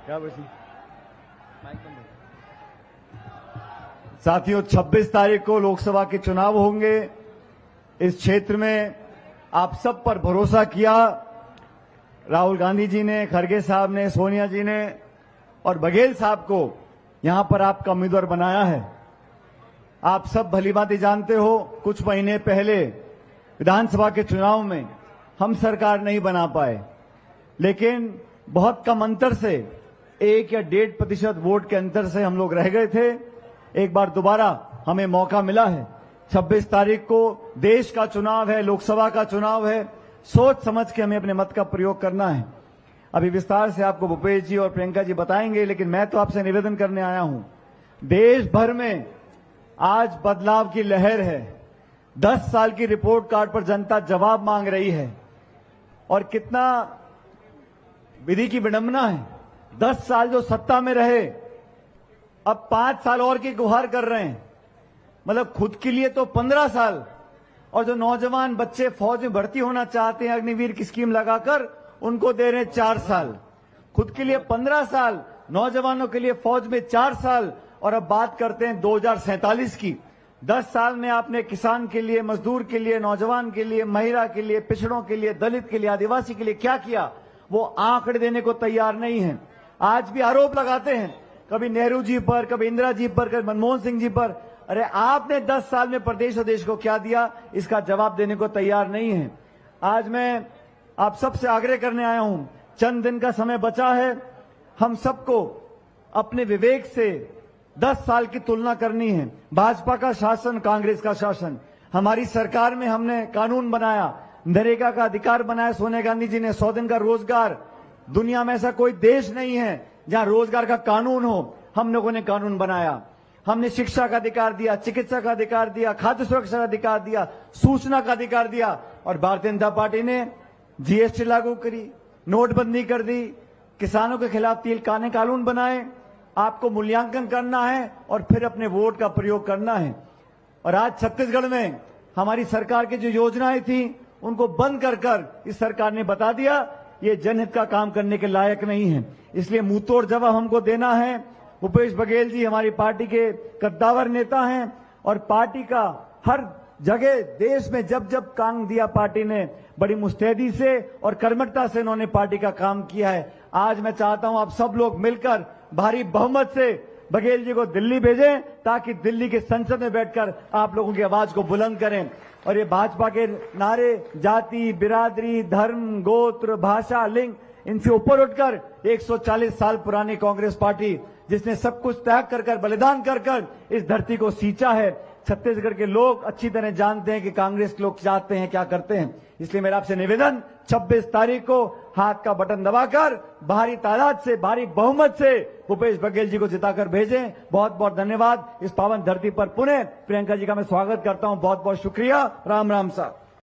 क्या साथियों, 26 तारीख को लोकसभा के चुनाव होंगे। इस क्षेत्र में आप सब पर भरोसा किया। राहुल गांधी जी ने, खड़गे साहब ने, सोनिया जी ने और बघेल साहब को यहां पर आपका उम्मीदवार बनाया है। आप सब भलीभांति जानते हो, कुछ महीने पहले विधानसभा के चुनाव में हम सरकार नहीं बना पाए, लेकिन बहुत कम अंतर से 1 या 1.5% वोट के अंतर से हम लोग रह गए थे। एक बार दोबारा हमें मौका मिला है। 26 तारीख को देश का चुनाव है, लोकसभा का चुनाव है। सोच समझ के हमें अपने मत का प्रयोग करना है। अभी विस्तार से आपको भूपेश जी और प्रियंका जी बताएंगे, लेकिन मैं तो आपसे निवेदन करने आया हूं। देश भर में आज बदलाव की लहर है। 10 साल की रिपोर्ट कार्ड पर जनता जवाब मांग रही है। और कितना विधि की विडंबना है, 10 साल जो सत्ता में रहे, अब 5 साल और की गुहार कर रहे हैं। मतलब खुद के लिए तो 15 साल, और जो नौजवान बच्चे फौज में भर्ती होना चाहते हैं अग्निवीर की स्कीम लगाकर, उनको दे रहे हैं 4 साल। खुद के लिए 15 साल, नौजवानों के लिए फौज में 4 साल। और अब बात करते हैं 2047 की। 10 साल में आपने किसान के लिए, मजदूर के लिए, नौजवान के लिए, महिला के लिए, पिछड़ों के लिए, दलित के लिए, आदिवासी के लिए क्या किया, वो आंकड़े देने को तैयार नहीं है। आज भी आरोप लगाते हैं, कभी नेहरू जी पर, कभी इंदिरा जी पर, कभी मनमोहन सिंह जी पर। अरे आपने 10 साल में प्रदेश और देश को क्या दिया, इसका जवाब देने को तैयार नहीं है। आज मैं आप सबसे आग्रह करने आया हूं, चंद दिन का समय बचा है। हम सबको अपने विवेक से 10 साल की तुलना करनी है। भाजपा का शासन, कांग्रेस का शासन। हमारी सरकार में हमने कानून बनाया, नरेगा का अधिकार बनाया सोनिया गांधी जी ने, 100 दिन का रोजगार। दुनिया में ऐसा कोई देश नहीं है जहां रोजगार का कानून हो। हम लोगों ने कानून बनाया। हमने शिक्षा का अधिकार दिया, चिकित्सा का अधिकार दिया, खाद्य सुरक्षा का अधिकार दिया, सूचना का अधिकार दिया। और भारतीय जनता पार्टी ने जीएसटी लागू करी, नोटबंदी कर दी, किसानों के खिलाफ तिल काने कानून बनाए। आपको मूल्यांकन करना है और फिर अपने वोट का प्रयोग करना है। और आज छत्तीसगढ़ में हमारी सरकार की जो योजनाएं थी, उनको बंद कर इस सरकार ने बता दिया ये जनहित का काम करने के लायक नहीं है। इसलिए मुंहतोड़ जवाब हमको देना है। भूपेश बघेल जी हमारी पार्टी के कद्दावर नेता हैं और पार्टी का हर जगह देश में जब जब काम दिया, पार्टी ने बड़ी मुस्तैदी से और कर्मठता से उन्होंने पार्टी का काम किया है। आज मैं चाहता हूं आप सब लोग मिलकर भारी बहुमत से बघेल जी को दिल्ली भेजें, ताकि दिल्ली के संसद में बैठकर आप लोगों की आवाज को बुलंद करें। और ये भाजपा के नारे जाति, बिरादरी, धर्म, गोत्र, भाषा, लिंग, इनसे ऊपर उठकर 140 साल पुरानी कांग्रेस पार्टी, जिसने सब कुछ त्याग कर बलिदान कर इस धरती को सींचा है। छत्तीसगढ़ के लोग अच्छी तरह जानते हैं कि कांग्रेस के लोग चाहते हैं, क्या करते हैं। इसलिए मेरा आपसे निवेदन, 26 तारीख को हाथ का बटन दबाकर भारी तादाद से, भारी बहुमत से भूपेश बघेल जी को जिताकर भेजें। बहुत बहुत धन्यवाद। इस पावन धरती पर पुनः प्रियंका जी का मैं स्वागत करता हूं। बहुत बहुत शुक्रिया। राम राम साहब।